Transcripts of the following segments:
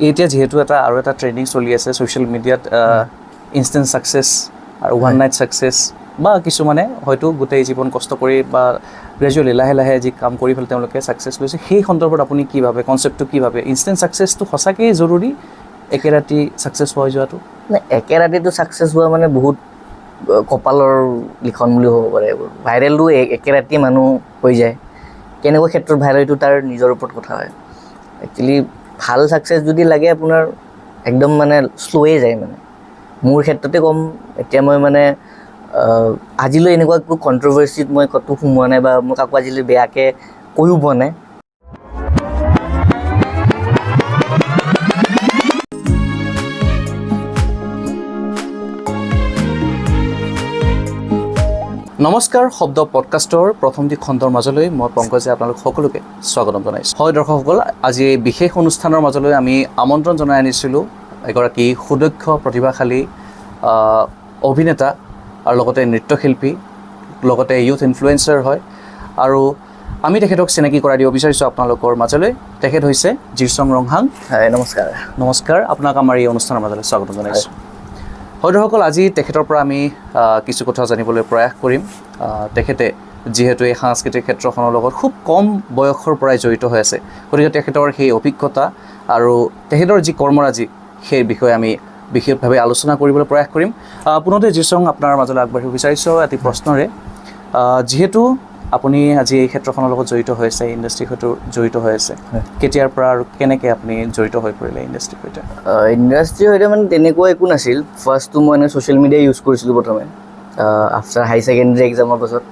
এতিয়া যেহেতু আৰু এটা ট্ৰেন্ডিং চলি আছে সোশ্যাল মিডিয়াত ইনষ্টেন্ট সাকসেস আৰু ওয়ান নাইট সাকসেস বা কিছুমানে হয়তো গোটেই জীৱন কষ্ট কৰি বা গ্ৰেজুৱেলি লাহে লাহে যি কাম কৰি ফেলে তেওঁলোকে সাকসেস লৈছে সেই সন্দৰ্ভত আপুনি কি ভাবে কনসেপ্টটো কি ভাবে ইনষ্টেন্ট সাকসেসটো সঁচাকৈ জৰুৰী একেৰাতি সাকসেস হৈ যোৱাটো মানে একেৰাতিটো সাকসেস হোৱা মানে বহুত কপালৰ লিখন বুলি হ'ব পাৰে ভাইৰেলটো একেৰাতি মানুহ হৈ যায় কেনেকুৱা ক্ষেত্ৰত ভাইৰেল এইটো তাৰ নিজৰ ওপৰত কথা হয় একচুৱেলি ভাল সাকসেস যদি লাগে আপোনাৰ একদম মানে শ্লোৱে যায় মানে মোৰ ক্ষেত্ৰতে কম এতিয়া মই মানে আজিলৈ এনেকুৱা একো কন্ট্ৰভাৰ্চিত মই কতো সোমোৱা নাই বা মই কাকো আজিলৈ বেয়াকৈ কৈও পোৱা নাই নমস্কাৰ শব্দ পডকাষ্টৰ প্ৰথমটি খণ্ডৰ মাজলৈ মই পংকজে আপোনালোক সকলোকে স্বাগতম জনাইছোঁ হয় দৰ্শকসকল আজি এই বিশেষ অনুষ্ঠানৰ মাজলৈ আমি আমন্ত্ৰণ জনাই আনিছিলোঁ এগৰাকী সুদক্ষ প্ৰতিভাশালী অভিনেতা আৰু লগতে নৃত্যশিল্পী লগতে ইউথ ইনফ্লুৱেঞ্চাৰ হয় আৰু আমি তেখেতক চিনাকি কৰাই দিব বিচাৰিছোঁ আপোনালোকৰ মাজলৈ তেখেত হৈছে জিৰছং ৰংহাং হয় নমস্কাৰ আপোনাক আমাৰ এই অনুষ্ঠানৰ মাজলৈ স্বাগতম জনাইছোঁ হয় দৰ্শকসকল আজি তেখেতৰ পৰা আমি কিছু কথা জানিবলৈ প্ৰয়াস কৰিম তেখেতে যেহেতু এই সাংস্কৃতিক ক্ষেত্ৰখনৰ লগত খুব কম বয়সৰ পৰাই জড়িত হৈ আছে গতিকে তেখেতৰ সেই অভিজ্ঞতা আৰু তেখেতৰ যি কৰ্মৰাজি সেই বিষয়ে আমি বিশেষভাৱে আলোচনা কৰিবলৈ প্ৰয়াস কৰিম পুনতে জিৰছং আপোনাৰ মাজলৈ আগবাঢ়িব বিচাৰিছোঁ এটি প্ৰশ্নৰে যেহেতু আপুনি আজি এই ক্ষেত্ৰখনৰ লগত জড়িত হৈ আছে ইণ্ডাষ্ট্ৰীৰ সৈতে জড়িত হৈ আছে কেতিয়াৰ পৰা আৰু কেনেকৈ আপুনি জড়িত হৈ পৰিলে ইণ্ডাষ্ট্ৰীৰ সৈতে ইণ্ডাষ্ট্ৰীৰ সৈতে মানে তেনেকুৱা একো নাছিল ফাৰ্ষ্টটো মই এনে ছ'চিয়েল মিডিয়া ইউজ কৰিছিলোঁ প্ৰথমে আফটাৰ হাই ছেকেণ্ডেৰী এক্সামৰ পাছত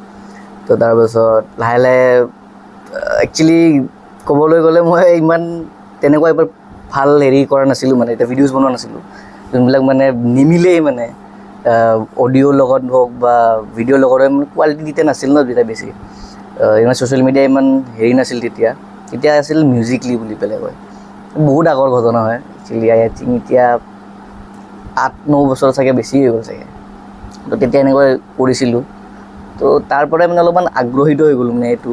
তো তাৰপাছত লাহে লাহে একচুৱেলি ক'বলৈ গ'লে মই ইমান তেনেকুৱা এবাৰ ভাল হেৰি কৰা নাছিলোঁ মানে এতিয়া ভিডিঅ'জ বনোৱা নাছিলোঁ যোনবিলাক মানে নিমিলেই মানে অডিঅ'ৰ লগত হওক বা ভিডিঅ'ৰ লগত মানে কোৱালিটি তেতিয়া নাছিল ন তেতিয়া বেছি ইমান ছ'চিয়েল মিডিয়া ইমান হেৰি নাছিল তেতিয়া আছিল মিউজিকলি বুলি পেলাই কয় বহুত আগৰ ঘটনা হয় একচুৱেলি আই থিংক এতিয়া 8-9 বছৰ চাগে বেছি হৈ গ'ল চাগে তো তেতিয়া এনেকৈ কৰিছিলোঁ তো তাৰ পৰাই মানে অলপমান আগ্ৰহীত হৈ গ'লোঁ মানে এইটো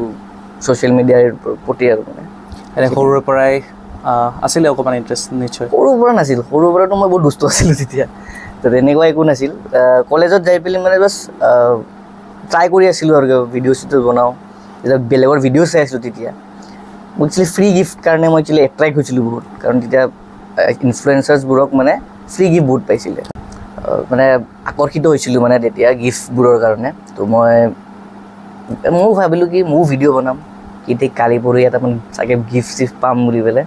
ছ'চিয়েল মিডিয়াৰ প্ৰতি আৰু মানে এনে সৰুৰে পৰাই আছিলে অকণমান ইণ্টাৰেষ্ট নিশ্চয় সৰুৰ পৰা নাছিল সৰুৰ পৰাতো মই বহুত দুষ্ট আছিলোঁ তেতিয়া তো তেনেকুৱা একো নাছিল কলেজত যাই পেলাই মানে বাছ ট্ৰাই কৰি আছিলোঁ আৰু ভিডিঅ' চিডিঅ' বনাওঁ যেতিয়া বেলেগৰ ভিডিঅ' চাই আছিলোঁ তেতিয়া মই একচুৱেলি ফ্ৰী গিফ্ট কাৰণে মই একচুৱেলি এট্ৰেক্ট হৈছিলোঁ বহুত কাৰণ তেতিয়া ইনফ্লুৱেঞ্চাৰ্ছবোৰক মানে ফ্ৰী গিফ্ট বহুত পাইছিলে মানে আকৰ্ষিত হৈছিলোঁ মানে তেতিয়া গিফ্টবোৰৰ কাৰণে তো ময়ো ভাবিলোঁ কি ময়ো ভিডিঅ' বনাম কি ঠিক কালি পৰহি এটা মানে চাগে গিফ্ট চিফ্ট পাম বুলি পেলাই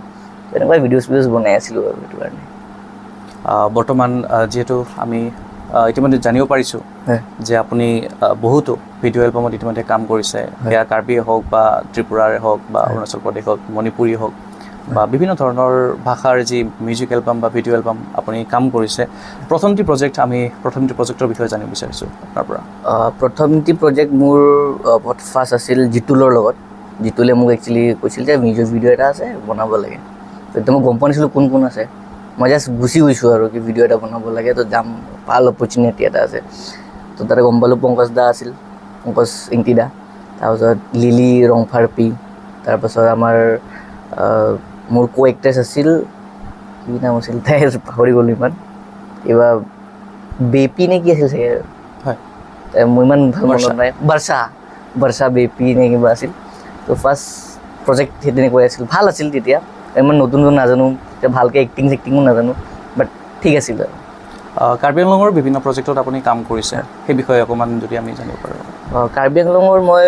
তেনেকুৱা ভিডিঅ'জ বনাই আছিলোঁ আৰু সেইটো কাৰণে বৰ্তমান যিহেতু আমি ইতিমধ্যে জানিব পাৰিছোঁ যে আপুনি বহুতো ভিডিঅ' এলবামত ইতিমধ্যে কাম কৰিছে সেয়া কাৰ্বিয়ে হওক বা ত্ৰিপুৰাৰে হওক বা অৰুণাচল প্ৰদেশ হওক মণিপুৰী হওক বা বিভিন্ন ধৰণৰ ভাষাৰ যি মিউজিক এলবাম বা ভিডিঅ' এলবাম আপুনি কাম কৰিছে প্ৰথমটি প্ৰজেক্টৰ বিষয়ে জানিব বিচাৰিছোঁ আপোনাৰ পৰা প্ৰথমটি প্ৰজেক্ট মোৰ ফাৰ্ষ্ট আছিল জিতুলৰ লগত জিতুলে মোক একচুৱেলি কৈছিল যে মিউজিক ভিডিঅ' এটা আছে বনাব লাগে তেতিয়া মই গম পোৱা নাছিলোঁ কোন আছে মই জাষ্ট গুচি গৈছোঁ আৰু কি ভিডিঅ' এটা বনাব লাগে তো যাম ভাল অপৰচুনিটি এটা আছে তো তাতে গম পালোঁ পংকজ ইংটি দা তাৰপাছত লিলি ৰংফাৰপি তাৰপাছত আমাৰ মোৰ কো এক্ট্ৰেছ আছিল কি নাম আছিল তাইৰ পাহৰি গ'লোঁ ইমান কিবা বেপি নে কি আছিল চাগে হয় মোৰ ইমান ভাল মনত নাই বৰ্ষা বেপি নে কিবা আছিল তো ফাৰ্ষ্ট প্ৰজেক্ট সেই তেনেকৈ আছিল ভাল আছিল তেতিয়া ইমান নতুন নাজানো এতিয়া ভালকৈ এক্টিঙো নাজানো বাট ঠিক আছিল আৰু কাৰ্বি আংলঙৰ বিভিন্ন প্ৰজেক্টত আপুনি কাম কৰিছে সেই বিষয়ে অকণমান যদি আমি জানিব পাৰোঁ কাৰ্বি আংলঙৰ মই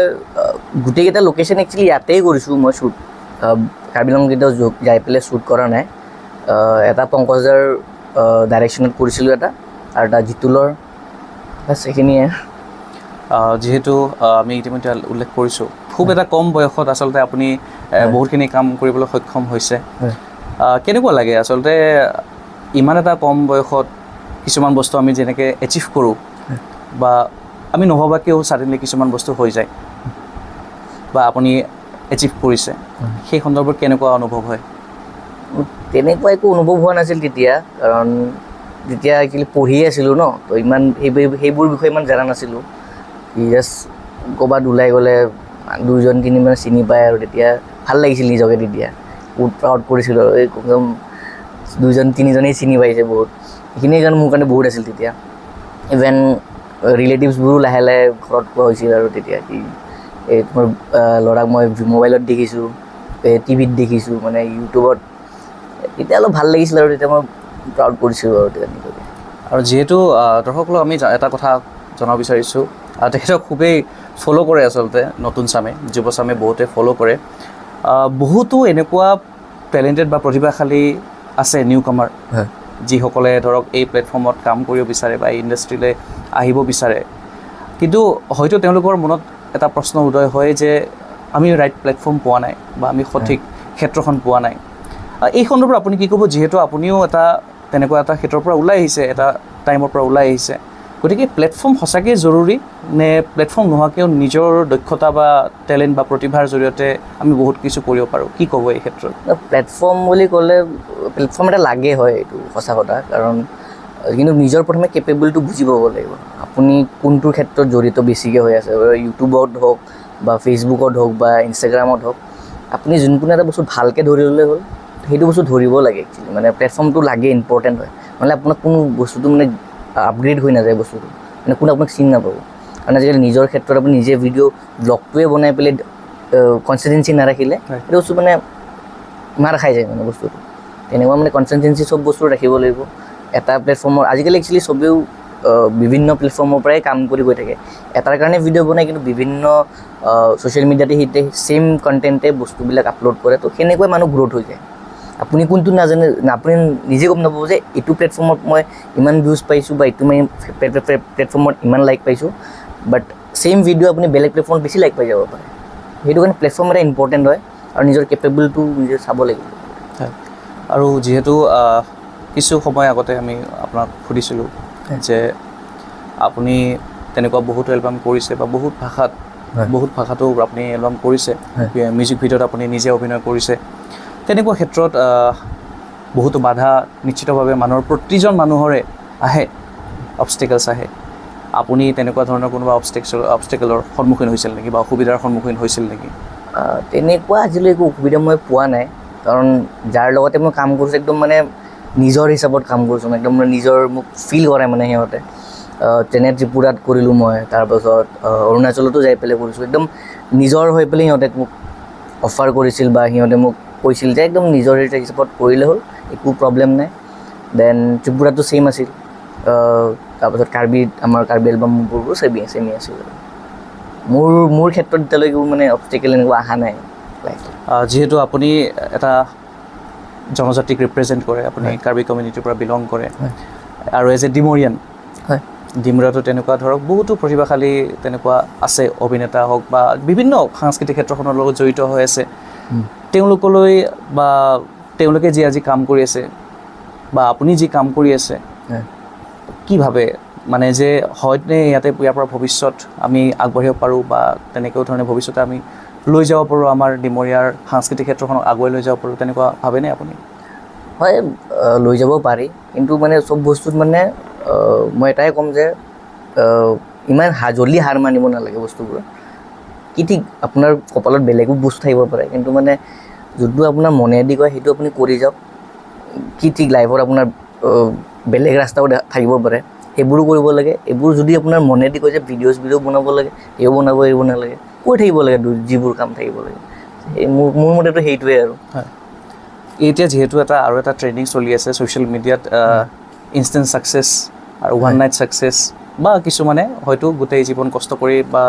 গোটেইকেইটা লোকেশ্যন একচুৱেলি ইয়াতেই কৰিছোঁ মই শ্বুট কাৰ্বি আংলং কেতিয়াও যাই পেলাই শ্বুট কৰা নাই এটা পংকজৰ ডাইৰেকশ্যনত কৰিছিলোঁ এটা আৰু এটা জিতুলৰ বাছ সেইখিনিয়ে যিহেতু আমি ইতিমধ্যে উল্লেখ কৰিছোঁ খুব এটা কম বয়সত আচলতে আপুনি বহুতখিনি কাম কৰিবলৈ সক্ষম হৈছে কেনেকুৱা লাগে আচলতে ইমান এটা কম বয়সত কিছুমান বস্তু আমি যেনেকৈ এচিভ কৰোঁ বা আমি নভবাকেও ছাডেনলি কিছুমান বস্তু হৈ যায় বা আপুনি এচিভ কৰিছে সেই সন্দৰ্ভত কেনেকুৱা অনুভৱ হয় তেনেকুৱা একো অনুভৱ হোৱা নাছিল তেতিয়া কাৰণ তেতিয়া একচুৱেলি পঢ়ি আছিলোঁ ন তো ইমান সেইবোৰ বিষয়ে ইমান জানা নাছিলোঁ জাষ্ট ক'ৰবাত ওলাই গ'লে 2-3 মানে চিনি পায় আৰু তেতিয়া ভাল লাগিছিল নিজকে তেতিয়া বহুত প্ৰাউড কৰিছিলোঁ আৰু একদম দুজন তিনিজনেই চিনি পাইছে বহুত, সেইখিনিৰ কাৰণে মোৰ কাৰণে বহুত আছিল তেতিয়া। ইভেন ৰিলেটিভছবোৰো লাহে লাহে ঘৰত কোৱা হৈছিল আৰু তেতিয়া কি এই তোমাৰ ল'ৰাক মই মোবাইলত দেখিছোঁ, টিভিত দেখিছোঁ, মানে ইউটিউবত। তেতিয়া অলপ ভাল লাগিছিল আৰু তেতিয়া মই প্ৰাউড কৰিছিলোঁ আৰু তেতিয়া নিজকে। আৰু যিহেতু দৰ্শকসকলক আমি এটা কথা জনাব বিচাৰিছোঁ, তেখেতক খুবেই ফ'ল' কৰে আচলতে নতুন চামে, যুৱ চামে বহুতে ফ'ল' কৰে। বহুতো এনেকুৱা টেলেণ্টেড বা প্ৰতিভাশালী আছে নিউ কামাৰ, যিসকলে ধৰক এই প্লেটফৰ্মত কাম কৰিব বিচাৰে বা এই ইণ্ডাষ্ট্ৰীলৈ আহিব বিচাৰে, কিন্তু হয়তো তেওঁলোকৰ মনত এটা প্ৰশ্ন উদয় হয় যে আমি ৰাইট প্লেটফৰ্ম পোৱা নাই বা আমি সঠিক ক্ষেত্ৰখন পোৱা নাই। এই সন্দৰ্ভত আপুনি কি ক'ব, যিহেতু আপুনিও এটা তেনেকুৱা এটা ক্ষেত্ৰৰ পৰা ওলাই আহিছে, এটা টাইমৰ পৰা ওলাই আহিছে, গতিকে প্লেটফৰ্ম সঁচাকৈ জৰুৰী নে প্লেটফৰ্ম নোহোৱাকৈও নিজৰ দক্ষতা বা টেলেণ্ট বা প্ৰতিভাৰ জৰিয়তে আমি বহুত কিছু কৰিব পাৰোঁ? কি ক'ব এই ক্ষেত্ৰত? প্লেটফৰ্ম বুলি ক'লে প্লেটফৰ্ম এটা লাগে, হয়, এইটো সঁচা কথা। কাৰণ কিন্তু নিজৰ প্ৰথমে কেপেবলটো বুজি পাব লাগিব, আপুনি কোনটোৰ ক্ষেত্ৰত জড়িত বেছিকৈ হৈ আছে। ইউটিউবত হওক বা ফেচবুকত হওক বা ইনষ্টাগ্ৰামত হওক, আপুনি যোনকোনো এটা বস্তু ভালকৈ ধৰি ল'লে হ'ল, সেইটো বস্তু ধৰিব লাগে একচুৱেলি। মানে প্লেটফৰ্মটো লাগে, ইম্পৰ্টেণ্ট হয়, নহ'লে আপোনাক কোনো বস্তুটো মানে আপগ্ৰেড হৈ নাযায় বস্তুটো, মানে কোনো আপোনাক চিনি নাপাব। কাৰণ আজিকালি নিজৰ ক্ষেত্ৰত আপুনি নিজে ভিডিঅ' ব্লগটোৱে বনাই পেলাই কনচিষ্টেঞ্চি নাৰাখিলে সেইটো বস্তু মানে মাৰ খাই যায় মানে বস্তুটো। তেনেকুৱা মানে কনচিষ্টেঞ্চি চব বস্তু ৰাখিব লাগিব। এটা প্লেটফৰ্মৰ আজিকালি একচুৱেলি চবেও বিভিন্ন প্লেটফৰ্মৰ পৰাই কাম কৰি গৈ থাকে, এটাৰ কাৰণে ভিডিঅ' বনায়, কিন্তু বিভিন্ন ছ'চিয়েল মিডিয়াতে সিহঁতে ছেইম কণ্টেণ্টে বস্তুবিলাক আপলোড কৰে। তো সেনেকৈ মানুহ গ্ৰ'থ হৈ যায়। আপুনি কোনটো নাজানে, আপুনি নিজে গম নাপাব যে এইটো প্লেটফৰ্মত মই ইমান ভিউজ পাইছোঁ বা এইটো মই প্লেটফৰ্মত ইমান লাইক পাইছোঁ, বাট ছেইম ভিডিঅ' আপুনি বেলেগ প্লেটফৰ্মত বেছি লাইক পাই যাব পাৰে। সেইটো কাৰণে প্লেটফৰ্ম এটা ইম্পৰ্টেণ্ট হয় আৰু নিজৰ কেপেবলটো নিজে চাব লাগিব। হয়, আৰু যিহেতু কিছু সময় আগতে আমি আপোনাক সুধিছিলোঁ যে আপুনি তেনেকুৱা বহুতো এলবাম কৰিছে বা বহুত ভাষাতো আপুনি এলবাম কৰিছে, মিউজিক ভিডিঅ'ত আপুনি নিজে অভিনয় কৰিছে। তেনেকুৱা ক্ষেত্ৰত বহুতো বাধা নিশ্চিতভাৱে প্ৰতিজন মানুহৰে আহে, অবষ্টেকলছ আহে। আপুনি তেনেকুৱা ধৰণৰ কোনোবা অবষ্টেকলৰ সন্মুখীন হৈছিল নেকি বা অসুবিধাৰ সন্মুখীন হৈছিল নেকি? তেনেকুৱা আজিলৈ একো অসুবিধা মই পোৱা নাই, কাৰণ যাৰ লগতে মই কাম কৰিছোঁ একদম মানে নিজৰ হিচাপত কাম কৰিছোঁ, একদম নিজৰ মোক ফিল কৰে মানে সিহঁতে। যেনে ত্ৰিপুৰাত কৰিলোঁ মই, তাৰপাছত অৰুণাচলতো যাই পেলাই কৰিছোঁ, একদম নিজৰ হৈ পেলাই সিহঁতে মোক অফাৰ কৰিছিল বা সিহঁতে মোক কৈছিল যে একদম নিজৰ হিচাপত কৰিলে হ'ল, একো প্ৰব্লেম নাই। দেন ত্ৰিপুৰাটো ছেইম আছিল, তাৰপাছত আমাৰ কাৰ্বি এলবামবোৰো ছেমি আছিল। মোৰ ক্ষেত্ৰত এতিয়ালৈকে মানে অবষ্টেকল এনেকুৱা অহা নাই। যিহেতু আপুনি এটা জনজাতিক ৰিপ্ৰেজেণ্ট কৰে, আপুনি কাৰ্বি কমিউনিটিৰ পৰা বিলং কৰে, আৰু এজ এ ডিমৰিয়ান, ডিমৰাটো তেনেকুৱা ধৰক বহুতো প্ৰতিভাশালী তেনেকুৱা আছে, অভিনেতা হওক বা বিভিন্ন সাংস্কৃতিক ক্ষেত্ৰখনৰ লগত জড়িত হৈ আছে। তেওঁলোকলৈ বা তেওঁলোকে যি আজি কাম কৰি আছে বা আপুনি যি কাম কৰি আছে, কি ভাবে মানে যে হয়নে ইয়াৰ পৰা ভৱিষ্যত আমি আগবাঢ়িব পাৰোঁ বা তেনেকুৱা ধৰণে ভৱিষ্যতে আমি লৈ যাব পাৰোঁ, আমাৰ ডিমৰীয়াৰ সাংস্কৃতিক ক্ষেত্ৰখনক আগুৱাই লৈ যাব পাৰোঁ, তেনেকুৱা ভাবেনে আপুনি? হয়, লৈ যাব পাৰি, কিন্তু মানে চব বস্তুত মানে মই এটাই ক'ম যে ইমান জল্দি হাৰ মানিব নালাগে বস্তুবোৰত। কি ঠিক আপোনাৰ কপালত বেলেগো বস্তু থাকিব পাৰে, কিন্তু মানে যোনটো আপোনাৰ মনেদি কয় সেইটো আপুনি কৰি যাওক। কি ঠিক লাইফত আপোনাৰ বেলেগ ৰাস্তাও থাকিব পাৰে, সেইবোৰো কৰিব লাগে। এইবোৰ যদি আপোনাৰ মনেদি কয় যে ভিডিঅ' বনাব লাগে, এও বনাব এৰিব নালাগে, কৰি থাকিব লাগে যিবোৰ কাম থাকিব লাগে। মোৰ মতেতো সেইটোৱে আৰু। হয়, এতিয়া যিহেতু আৰু এটা ট্ৰেণ্ডিং চলি আছে ছ'চিয়েল মিডিয়াত, ইনষ্টেণ্ট ছাকচেছ আৰু ওৱান নাইট ছাকচেছ, বা কিছুমানে হয়তো গোটেই জীৱন কষ্ট কৰি বা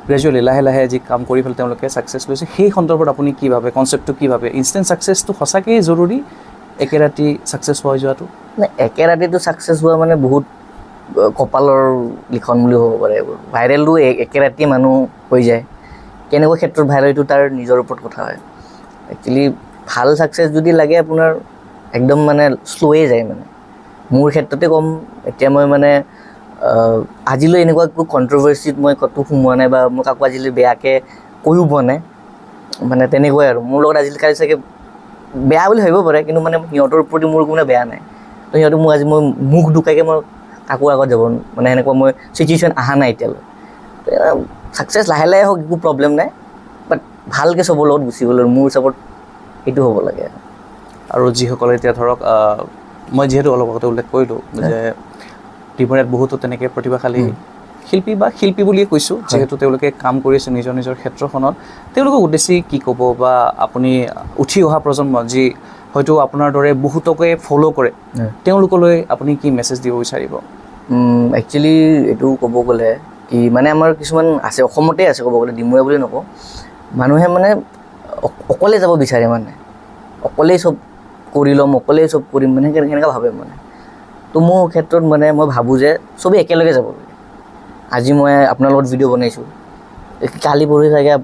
গ্ৰেজুৱেলি লাহে লাহে যি কাম কৰি পেলাই তেওঁলোকে ছাকচেছ লৈছে। সেই সন্দৰ্ভত আপুনি কি ভাবে, কনচেপ্টটো কি ভাবে? ইনষ্টেণ্ট ছাকচেছটো সঁচাকৈয়ে জৰুৰী, একে ৰাতি ছাকচেছ হৈ যোৱাটো? মানে একে ৰাতিটো ছাকচেছ হোৱা মানে বহুত কপালৰ লিখন বুলি ক'ব পাৰে। এইবোৰ ভাইৰেলটো একে ৰাতিয়ে মানুহ হৈ যায়, কেনেকুৱা ক্ষেত্ৰত ভাইৰেল এইটো তাৰ নিজৰ ওপৰত কথা হয়। একচুৱেলি ভাল ছাকচেছ যদি লাগে আপোনাৰ একদম মানে শ্ল'ৱে যায়। মানে মোৰ ক্ষেত্ৰতে ক'ম, এতিয়া মই মানে আজিলৈ এনেকুৱা একো কণ্ট্ৰভাৰ্চিত মই ক'তো সোমোৱা নাই বা মই কাকো আজিলৈ বেয়াকৈ কৈও পোৱা নাই। মানে তেনেকুৱাই আৰু মোৰ লগত আজিলৈকে চাগে বেয়া বুলি ভাবিব পাৰে, কিন্তু মানে সিহঁতৰ প্ৰতি মোৰ কোনো বেয়া নাই। তো সিহঁতে মই মুখ ঢুকাইকৈ মই কাকো আগত যাব, মানে সেনেকুৱা মই চিটুৱেশ্যন অহা নাই এতিয়ালৈ। ছাকচেছ লাহে লাহে হওক, একো প্ৰব্লেম নাই, বাট ভালকৈ চবৰ লগত গুচি গ'ল, মোৰ হিচাপত সেইটো হ'ব লাগে। আৰু যিসকলে এতিয়া ধৰক মই যিহেতু অলপ আগতে উল্লেখ কৰিলোঁ যে ত্ৰিপুৰাত বহুতো তেনেকৈ প্ৰতিভাশালী শিল্পী বুলিয়ে কৈছোঁ যিহেতু তেওঁলোকে কাম কৰি আছে নিজৰ নিজৰ ক্ষেত্ৰখনত তেওঁলোকক উদ্দেশ্যি কি ক'ব বা আপুনি উঠি অহা প্ৰজন্ম যি হয়তো আপোনাৰ দৰে বহুতকে ফ'ল' কৰে তেওঁলোকলৈ আপুনি কি মেছেজ দিব বিচাৰিব একচুৱেলি এইটো ক'ব গ'লে কি মানে আমাৰ কিছুমান আছে অসমতে আছে ক'ব গ'লে ডিমুৰে বুলি নকওঁ মানুহে মানে অকলে যাব বিচাৰে মানে অকলেই চব কৰি ল'ম অকলেই চব কৰিম মানে সেনেকুৱা ভাবে মানে তো মোৰ ক্ষেত্ৰত মানে মই ভাবোঁ যে চবেই একেলগে যাব লাগে আজি মই আপোনাৰ লগত ভিডিঅ' বনাইছোঁ কালি পৰহি চাগে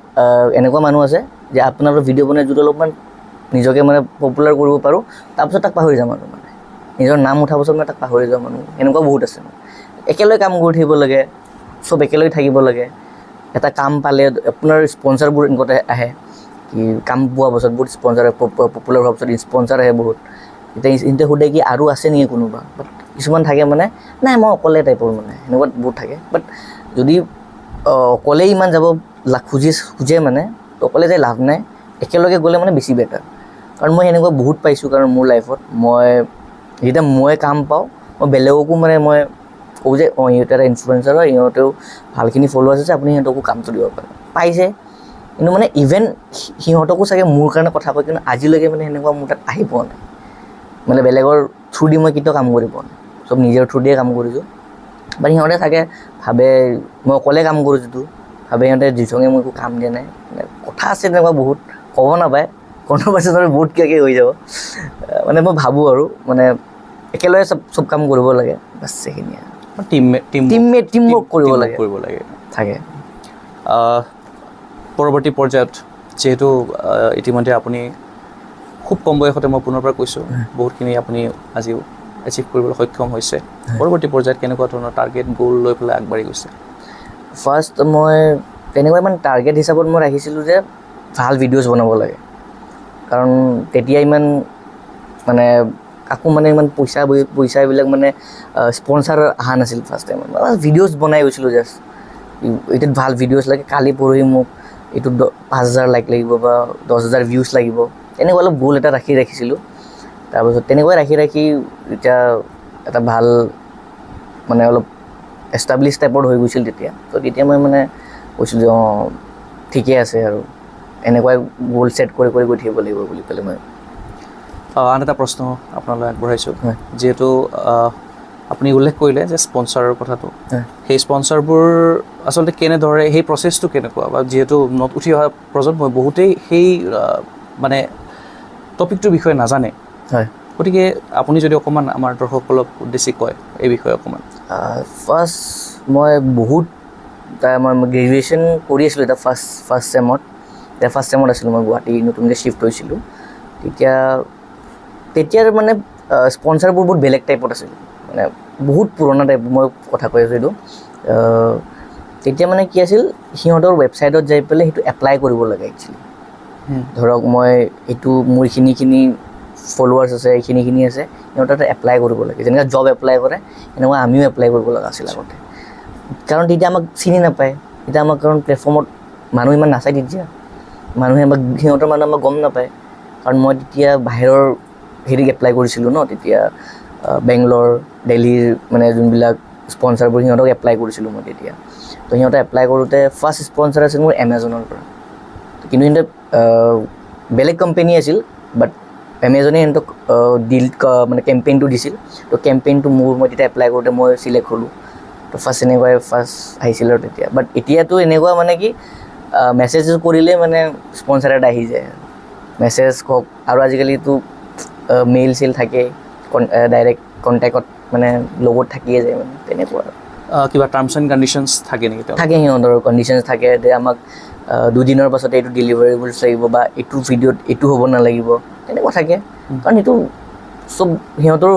এনেকুৱা মানুহ আছে যে আপোনাৰ লগত ভিডিঅ' বনাই যদি অলপমান নিজকে মানে পপুলাৰ কৰিব পাৰোঁ তাৰপিছত তাক পাহৰি যাম আৰু মানে নিজৰ নাম উঠাৰ পাছত মই তাক পাহৰি যাওঁ মানুহ এনেকুৱা বহুত আছে একেলগে কাম কৰি থাকিব লাগে চব একেলগে থাকিব লাগে এটা কাম পালে আপোনাৰ স্পনচাৰবোৰ এনেকুৱাতে আহে কি কাম পোৱা পাছত বহুত স্পনচাৰ পপুলাৰ হোৱাৰ পাছত স্পনচাৰ আহে বহুত এতিয়া ইহঁতে সোধে কি আৰু আছে নেকি কোনোবা বাট কিছুমান থাকে মানে নাই মই অকলে টাইপৰ মানে সেনেকুৱা বহুত থাকে বাট যদি অকলেই ইমান যাব খোজে মানে অকলে যাই লাভ নাই একেলগে গ'লে মানে বেছি বেটাৰ কাৰণ মই সেনেকুৱা বহুত পাইছোঁ কাৰণ মোৰ লাইফত মই যেতিয়া মই কাম পাওঁ মই বেলেগকো মানে মই কওঁ যে ইহঁতে এটা ইনফ্লুৱেঞ্চাৰ হয় ইহঁতেও ভালখিনি ফলোৱাৰ্ছ আছে আপুনি সিহঁতকো কামটো দিব পাৰে পাইছে কিন্তু মানে ইভেন সিহঁতকো চাগে মোৰ কাৰণে কথা কয় কিন্তু আজিলৈকে মানে সেনেকুৱা মোৰ তাত আহি পোৱা নাই মানে বেলেগৰ থ্ৰু দি মই কেতিয়াও কাম কৰি পোৱা নাই চব নিজৰ থ্ৰু দিয়ে কাম কৰিছোঁ বা সিহঁতে চাগে ভাবে মই অকলে কাম কৰোঁ যিটো ভাবে সিহঁতে জিচঙে মোক একো কাম দিয়া নাই মানে কথা আছে তেনেকুৱা বহুত ক'ব নাপায় কণ্ট্ৰভাৰ্চিয়েল বহুত কিবাকিবি হৈ যাব মানে মই ভাবোঁ আৰু মানে একেলগে চব কাম কৰিব লাগে বাছ সেইখিনিয়ে টিমৱৰ্ক কৰিব লাগে থাকে পৰৱৰ্তী পৰ্যায়ত যিহেতু ইতিমধ্যে আপুনি খুব কম বয়সতে মই পুনৰ পৰা কৈছোঁ বহুতখিনি আপুনি আজিও এচিভ কৰিবলৈ সক্ষম হৈছে পৰৱৰ্তী পৰ্যায়ত কেনেকুৱা ধৰণৰ টাৰ্গেট গ'ল লৈ পেলাই আগবাঢ়ি গৈছে ফাৰ্ষ্ট মই তেনেকুৱা ইমান টাৰ্গেট হিচাপত মই ৰাখিছিলোঁ যে ভাল ভিডিঅ'জ বনাব লাগে কাৰণ তেতিয়া ইমান মানে কাকো মানে ইমান পইচা এইবিলাক মানে স্পনচাৰ অহা নাছিল ফাৰ্ষ্ট টাইমত ভিডিঅ'জ বনাই গৈছিলোঁ জাষ্ট এইটোত ভাল ভিডিঅ'জ লাগে কালি পৰহি মোক এইটোত 5,000 লাইক লাগিব বা 10,000 ভিউজ লাগিব এনেকুৱা অলপ গ'ল এটা ৰাখিছিলোঁ তাৰপিছত তেনেকুৱাই ৰাখি এতিয়া এটা ভাল মানে অলপ এষ্টাব্লিছ টাইপৰ হৈ গৈছিল তেতিয়া তো তেতিয়া মই মানে কৈছিলোঁ যে ঠিকে আছে আৰু এনেকুৱাই গ'ল ছেট কৰি গৈ থাকিব লাগিব বুলি ক'লে মই আন এটা প্ৰশ্ন আপোনালৈ আগবঢ়াইছোঁ যিহেতু আপুনি উল্লেখ কৰিলে যে স্পনচাৰৰ কথাটো সেই স্পনচাৰবোৰ আচলতে কেনেদৰে সেই প্ৰচেছটো কেনেকুৱা বা যিহেতু উঠি অহা প্ৰজন্মই বহুতেই সেই মানে টপিকটোৰ বিষয়ে নাজানে গতিকে আপুনি যদি অকণমান আমাৰ দৰ্শকসকলক উদ্দেশ্যি কয় এই বিষয়ে অকণমান ফাৰ্ষ্ট মই গ্ৰেজুৱেশ্যন কৰি আছিলোঁ এতিয়া ফাৰ্ষ্ট ছেমত আছিলোঁ মই গুৱাহাটী নতুনকৈ শ্বিফ্ট হৈছিলোঁ তেতিয়াৰ মানে স্পনচাৰবোৰ বহুত বেলেগ টাইপত আছিল মানে বহুত পুৰণা টাইপ মই কথা কৈ আছোঁ এইটো তেতিয়া মানে কি আছিল সিহঁতৰ ৱেবছাইটত যাই পেলাই সেইটো এপ্লাই কৰিব লাগে একচুৱেলি ধৰক মই এইটো মোৰ এইখিনি ফলোৱাৰ্ছ আছে এইখিনি আছে সিহঁতৰ তাত এপ্লাই কৰিব লাগে যেনেকৈ জব এপ্লাই কৰে এনেকুৱা আমিও এপ্লাই কৰিব লগা আছিল আগতে কাৰণ তেতিয়া আমাক চিনি নাপায় তেতিয়া আমাক কাৰণ প্লেটফৰ্মত মানুহ ইমান নাচায় তেতিয়া সিহঁতৰ মানুহ আমাক গম নাপায় কাৰণ মই তেতিয়া বাহিৰৰ হেৰিক এপ্লাই কৰিছিলোঁ ন তেতিয়া বেংগলৰ দিল্লীৰ মানে যোনবিলাক স্পনচাৰবোৰ সিহঁতক এপ্লাই কৰিছিলোঁ মই তেতিয়া তো সিহঁতে এপ্লাই কৰোঁতে ফাৰ্ষ্ট স্পনচাৰ আছিল মোৰ এমাজনৰ পৰা কিন্তু সিহঁতে বেলেগ কোম্পানী আছিল বাট এমাজনে সিহঁতক মানে কেম্পেইনটো দিছিল তো কেম্পেইনটো মই তেতিয়া এপ্লাই কৰোঁতে মই চিলেক্ট হ'লোঁ তো এনেকুৱাই আহিছিল আৰু তেতিয়া বাট এতিয়াতো এনেকুৱা মানে কি মেছেজ কৰিলে মানে স্পনচাৰ এটা আহি যায় মেছেজ কওক আৰু আজিকালিতো মেইল চেইল থাকে ডাইৰেক্ট কণ্টেক্টত মানে লগত থাকিয়ে যায় মানে তেনেকুৱা কিবা টাৰ্মছ এণ্ড কণ্ডিশ্যনছ থাকে নেকি থাকে সিহঁতৰ কণ্ডিশ্যনছ থাকে যে আমাক 2 দিনৰ পাছতে এইটো ডেলিভাৰেবলছ লাগিব বা এইটো ভিডিঅ'ত এইটো হ'ব নালাগিব তেনেকুৱা থাকে কাৰণ সেইটো চব সিহঁতৰ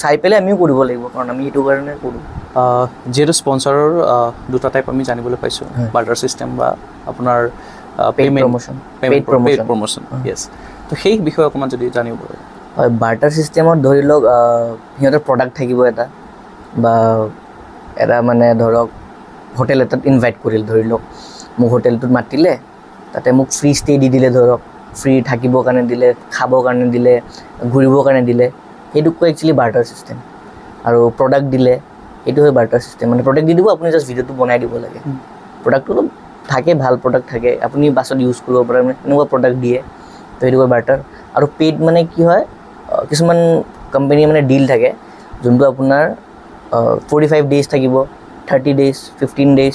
চাই পেলাই আমিও কৰিব লাগিব কাৰণ আমি সেইটো কাৰণে কৰোঁ যিহেতু স্পনচাৰৰ দুটা টাইপ আমি জানিবলৈ পাইছোঁ বাৰ্টাৰ ছিষ্টেম বা আপোনাৰ পেইড প্ৰমোশ্যন য়েছ তো সেই বিষয়ে অকণমান যদি জানিব পাৰে হয় বাৰ্টাৰ ছিষ্টেমত ধৰি লওক সিহঁতৰ প্ৰডাক্ট থাকিব এটা বা এটা মানে ধৰক হোটেল এটাত ইনভাইট কৰিল ধৰি লওক মোক হোটেলটোত মাতিলে তাতে মোক ফ্ৰী ষ্টে দি দিলে ধৰক ফ্ৰী থাকিবৰ কাৰণে দিলে, খাবৰ কাৰণে দিলে, ঘূৰিবৰ কাৰণে দিলে, সেইটোক কয় একচুৱেলি বাৰ্টাৰ ছিষ্টেম। আৰু প্ৰডাক্ট দিলে, এইটো হয় বাৰ্টাৰ ছিষ্টেম। মানে প্ৰডাক্ট দি দিব, আপুনি জাষ্ট ভিডিঅ'টো বনাই দিব লাগে। প্ৰডাক্টটো অলপ থাকে, ভাল প্ৰডাক্ট থাকে, আপুনি বাছত ইউজ কৰিব পাৰে, মানে এনেকুৱা প্ৰডাক্ট দিয়ে, তো সেইটো কয় বাৰ্টাৰ। আৰু পেইড মানে কি হয়, কিছুমান কোম্পানীয়ে মানে ডিল থাকে, যোনটো আপোনাৰ 45 ডেইজ থাকিব, 30 ডেইজ, 15 ডেইজ,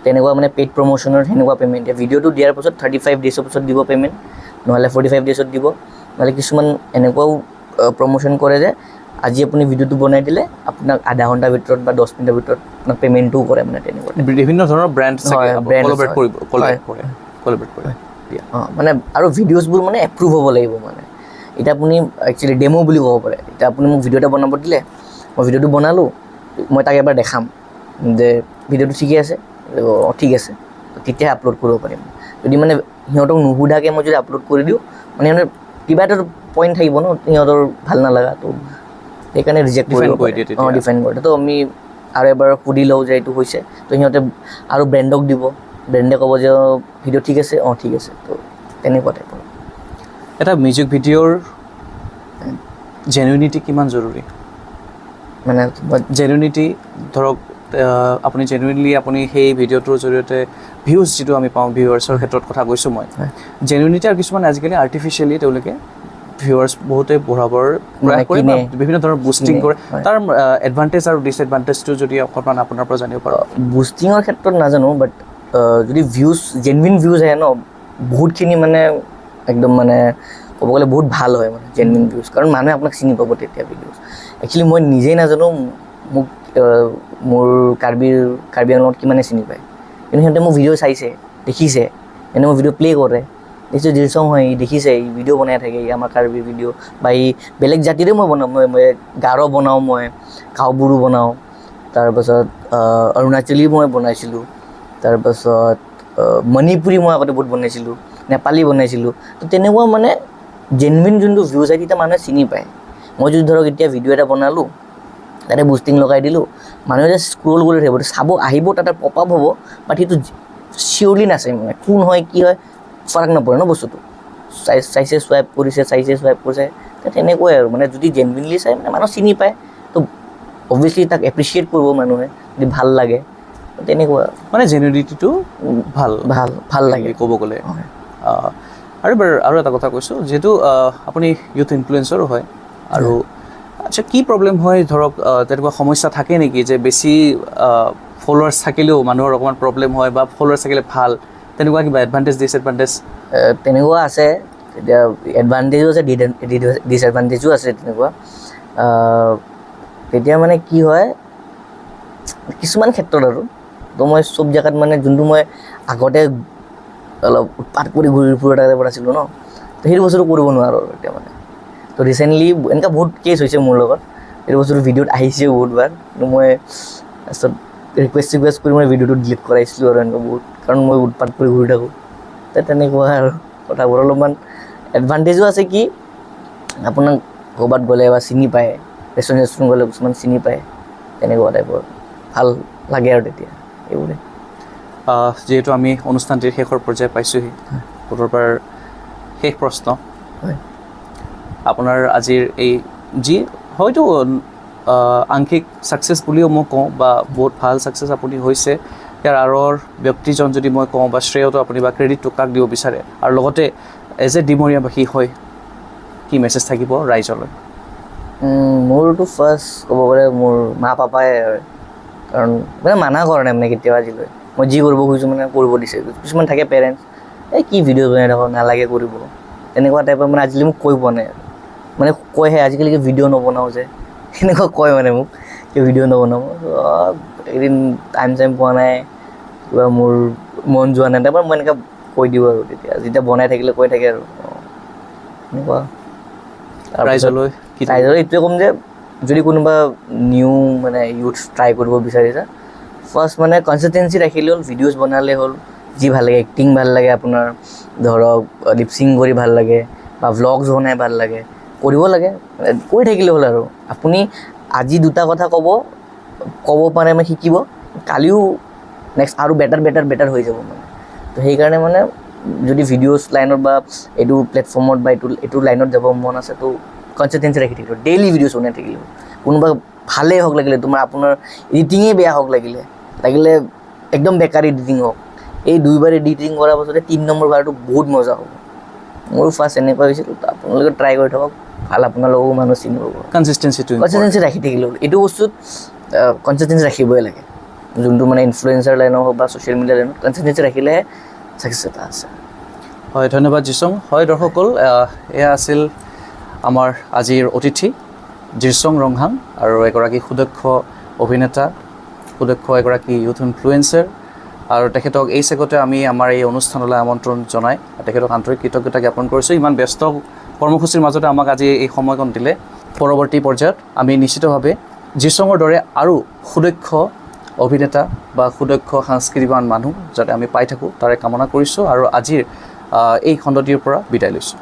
তেনেকুৱা মানে পেইড প্ৰমোশ্যনৰ সেনেকুৱা পে'মেণ্ট দিয়ে। ভিডিঅ'টো দিয়াৰ পাছত 35 ডেইজৰ পাছত দিব পে'মেণ্ট, নহ'লে 45 ডেইজত দিব। নহ'লে কিছুমান এনেকুৱাও প্ৰমোশ্যন কৰে যে আজি আপুনি ভিডিঅ'টো বনাই দিলে, আপোনাক আধা ঘণ্টাৰ ভিতৰত বা 10 মিনিটৰ ভিতৰত আপোনাক পে'মেণ্টটোও কৰে মানে তেনেকুৱা। বিভিন্ন ধৰণৰ ব্ৰেণ্ড কলাবৰেট কৰে। মানে আৰু ভিডিঅ'ছবোৰ মানে এপ্ৰুভ হ'ব লাগিব মানে। এতিয়া আপুনি একচুৱেলি ডেমো বুলি ক'ব পাৰে। এতিয়া আপুনি মোক ভিডিঅ' এটা বনাব দিলে, মই ভিডিঅ'টো বনালোঁ, মই তাক এবাৰ দেখাম যে ভিডিঅ'টো ঠিকে আছে, ঠিক আছে, তেতিয়াহে আপলোড কৰিব পাৰিম। যদি মানে সিহঁতক নুসুধাকৈ মই যদি আপলোড কৰি দিওঁ, মানে সিহঁতৰ কিবা এটা পইণ্ট থাকিব ন, সিহঁতৰ ভাল নালাগা, তো সেইকাৰণে ৰিজেক্ট কৰিব পাৰে, ডিফাইন কৰে। তো আমি আৰু এবাৰ সুধি লওঁ যে এইটো হৈছে, তো সিহঁতে আৰু ব্ৰেণ্ডক দিব, ব্ৰেণ্ডে ক'ব যে ভিডিঅ' ঠিক আছে, ঠিক আছে, তো তেনেকুৱা টাইপৰ। এটা মিউজিক ভিডিঅ'ৰ জেনুইনিটি কিমান জৰুৰী? মানে জেনুইনিটি ধৰক আপুনি জেনুইনলি আপুনি সেই ভিডিঅ'টোৰ জৰিয়তে ভিউজ যিটো আমি পাওঁ, ভিউৱাৰ্ছৰ ক্ষেত্ৰত কথা কৈছোঁ মই, জেনুইনিটি আৰু কিছুমান আজিকালি আৰ্টিফিচিয়েলি তেওঁলোকে ভিউৱাৰ্ছ বহুতে বঢ়াবৰ প্ৰয়াস কৰে, বিভিন্ন ধৰণৰ বুষ্টিং কৰে। তাৰ এডভান্টেজ আৰু ডিছএডভান্টেজটো যদি অকণমান আপোনাৰ পৰা জানিব পাৰোঁ। বুষ্টিঙৰ ক্ষেত্ৰত নাজানো, বাট যদি ভিউজ জেনুইন ভিউজ আহে ন, বহুতখিনি মানে একদম মানে ক'ব গ'লে বহুত ভাল হয় মানে জেনুইন ভিউজ, কাৰণ মানুহে আপোনাক চিনি পাব তেতিয়া ভিডিঅ'জ। একচুৱেলি মই নিজেই নাজানো মোক মোৰ কাৰ্বি আংলঙত কিমানে চিনি পায়, কিন্তু সিহঁতে মোৰ ভিডিঅ' চাইছে, দেখিছে, এনে মোৰ ভিডিঅ' প্লে' কৰে, দেখিছোঁ জিৰচং হয়, দেখিছে, ই ভিডিঅ' বনাই থাকে, ই আমাৰ কাৰ্বি ভিডিঅ', বা ই বেলেগ জাতিৰে মই বনাওঁ, মই গাৰো বনাওঁ, মই কাউবুৰু বনাওঁ, তাৰপাছত অৰুণাচলী মই বনাইছিলোঁ, তাৰপাছত মণিপুৰী মই আগতে বহুত বনাইছিলোঁ, নেপালী বনাইছিলোঁ। তো তেনেকুৱা মানে জেনুইন যোনটো ভিউজ আহে তেতিয়া মানুহে চিনি পায়। মই যদি ধৰক এতিয়া ভিডিঅ' এটা বনালোঁ, তাতে বুষ্টিং লগাই দিলোঁ, মানুহে যে স্ক্ৰল কৰি থাকিব, চাব আহিব, তাতে পপ আপ হ'ব, বাট সেইটো চিয়'ৰলি নাচায়, মানে কোন হয় কি হয় ফাৰাক নপৰে ন বস্তুটো, চাইছে চুৱাইপ কৰিছে, তেনেকুৱাই আৰু। মানে যদি জেনুইনলি চাই মানে মানুহ চিনি পায়, তো অবভিয়াছলি তাক এপ্ৰিচিয়েট কৰিব মানুহে, যদি ভাল লাগে, তেনেকুৱা মানে জেনুইনিটিটো ভাল লাগে ক'ব গ'লে। আৰু এটা কথা কৈছোঁ, যিহেতু আপুনি ইউথ ইনফ্লুৱেঞ্চাৰো হয়, আৰু আচ্ছা কি প্ৰব্লেম হয় ধৰক তেনেকুৱা সমস্যা থাকে নেকি যে বেছি ফলোৱাৰ্ছ থাকিলেও মানুহৰ অকণমান প্ৰব্লেম হয়, বা ফলোৱাৰ্ছ থাকিলে ভাল, তেনেকুৱা কিবা এডভান্টেজ ডিছএডভান্টেজ? তেনেকুৱা আছে, এতিয়া এডভান্টেজো আছে, ডিছএডভান্টেজো আছে তেনেকুৱা। তেতিয়া মানে কি হয় কিছুমান ক্ষেত্ৰত আৰু, তো মই চব জেগাত মানে যোনটো মই আগতে অলপ উৎপাত কৰি ঘূৰি ফুৰা টাইপৰ আছিলোঁ ন, তো সেইটো বস্তুটো কৰিব নোৱাৰোঁ আৰু এতিয়া মানে। তো ৰিচেণ্টলি এনেকুৱা বহুত কেছ হৈছে মোৰ লগত, সেইটো বস্তুটো ভিডিঅ'ত আহিছেও বহুতবাৰ, কিন্তু মই তাৰপিছত ৰিকুৱেষ্ট কৰি মই ভিডিঅ'টো ডিলিট কৰাইছিলোঁ আৰু এনেকুৱা বহুত, কাৰণ মই উৎপাত কৰি ঘূৰি থাকোঁ। তেনেকুৱা আৰু কথাবোৰ। অলপমান এডভান্টেজো আছে, কি আপোনাক ক'ৰবাত গ'লে বা চিনি পায়, ৰেষ্টুৰেণ্ট গ'লে কিছুমান চিনি পায়, তেনেকুৱা টাইপৰ ভাল লাগে আৰু তেতিয়া এইবোৰে। যিহেতু আমি অনুষ্ঠানটিৰ শেষৰ পৰ্যায় পাইছোঁহি, পুনৰবাৰ শেষ প্ৰশ্ন, আপোনাৰ আজিৰ এই যি হয়তো আংশিক ছাকচেছ বুলিও মই কওঁ, বা বহুত ভাল ছাকচেছ আপুনি হৈছে, ইয়াৰ আঁৰৰ ব্যক্তিজন যদি মই কওঁ, বা শ্ৰেয়টো আপুনি বা ক্ৰেডিটটো কাক দিব বিচাৰে, আৰু লগতে এজ এ ডিমৰীয়াবাসী হয় কি মেছেজ থাকিব ৰাইজলৈ? মোৰতো ফাৰ্ষ্ট ক'ব গ'লে মোৰ মা পাপাই, কাৰণ মানে মানা কৰা নাই মানে কেতিয়াবা আজিলৈ, মই যি কৰিব খুজিছোঁ মানে কৰিব দিছে। কিছুমান থাকে পেৰেণ্টছ, এই কি ভিডিঅ' বনাই থাকক, নালাগে কৰিব, তেনেকুৱা টাইপৰ মানে আজিলৈ মোক কৈ পোৱা নাই আৰু। মানে কয়হে আজিকালি কি ভিডিঅ' নবনাওঁ যে, সেনেকুৱা কয় মানে মোক, কি ভিডিঅ' নবনাওঁ, এদিন টাইম পোৱা নাই, কিবা মোৰ মন যোৱা নাই, তাৰপৰা মই এনেকৈ কৈ দিওঁ আৰু, তেতিয়া যেতিয়া বনাই থাকিলে কৈ থাকে আৰু এনেকুৱা। ৰাইজলৈ এইটোৱে ক'ম যে যদি কোনোবা নিউ মানে ইউথ ট্ৰাই কৰিব বিচাৰিছে, ফাৰ্ষ্ট মানে কনচিষ্টেঞ্চি ৰাখিলে হ'ল, ভিডিঅ'জ বনালে হ'ল, যি ভাল লাগে, এক্টিং ভাল লাগে আপোনাৰ, ধৰক লিপচিং কৰি ভাল লাগে, বা ভ্লগছ বনাই ভাল লাগে, কৰিব লাগে, কৰি থাকিলে হ'ল। আৰু আপুনি আজি দুটা কথা ক'ব পাৰে, মানে শিকিব, কালিও নেক্সট আৰু বেটাৰ হৈ যাব মানে। তো সেইকাৰণে মানে যদি ভিডিঅ'ছ লাইনত বা এইটো প্লেটফৰ্মত বা এইটো লাইনত যাব মন আছে তো কনচিষ্টেঞ্চি ৰাখি থাকিব ডেইলি ভিডিঅ'ছ বনাই থাকিব কোনোবা ভালেই হওক লাগিলে তোমাৰ আপোনাৰ এডিটিঙেই বেয়া হওক লাগিলে একদম বেকাৰ এডিটিং হওক এই 2বাৰ এডিটিং কৰাৰ পাছতে 3 নম্বৰ বাৰটো বহুত মজা হ'ব মোৰো ফাৰ্ষ্ট এনেকুৱা হৈছিল তো আপোনালোকে ট্ৰাই কৰি থাকক ভাল আপোনালোকো মানুহ চিনি পাব কনচিষ্টেঞ্চি ৰাখি থাকিলে হ'ল এইটো বস্তুত কনচিষ্টেঞ্চি ৰাখিবই লাগে যোনটো মানে ইনফ্লুৱেঞ্চাৰ লাইনত হওক বা ছ'চিয়েল মিডিয়া লাইনত কনচিষ্টেঞ্চি ৰাখিলেহে ছাকচেছ এটা আছে হয় ধন্যবাদ জিছং হয় দৰ্শকসকল এয়া আছিল আমাৰ আজিৰ অতিথি জিৰছং ৰংহাং আৰু এগৰাকী সুদক্ষ অভিনেতা সুদক্ষ এগৰাকী ইউথ ইনফ্লুৱেঞ্চাৰ আৰু তেখেতক এই চেগতে আমি আমাৰ এই অনুষ্ঠানলৈ আমন্ত্ৰণ জনাই তেখেতক আন্তৰিক কৃতজ্ঞতা জ্ঞাপন কৰিছোঁ ইমান ব্যস্ত কৰ্মসূচীৰ মাজতে আমাক আজি এই সময়কণ দিলে পৰৱৰ্তী পৰ্যায়ত আমি নিশ্চিতভাৱে জিৰছঙৰ দৰে আৰু সুদক্ষ অভিনেতা বা সুদক্ষ সাংস্কৃতিবান মানুহ যাতে আমি পাই থাকোঁ তাৰে কামনা কৰিছোঁ আৰু আজিৰ এই খণ্ডটিৰ পৰা বিদায় লৈছোঁ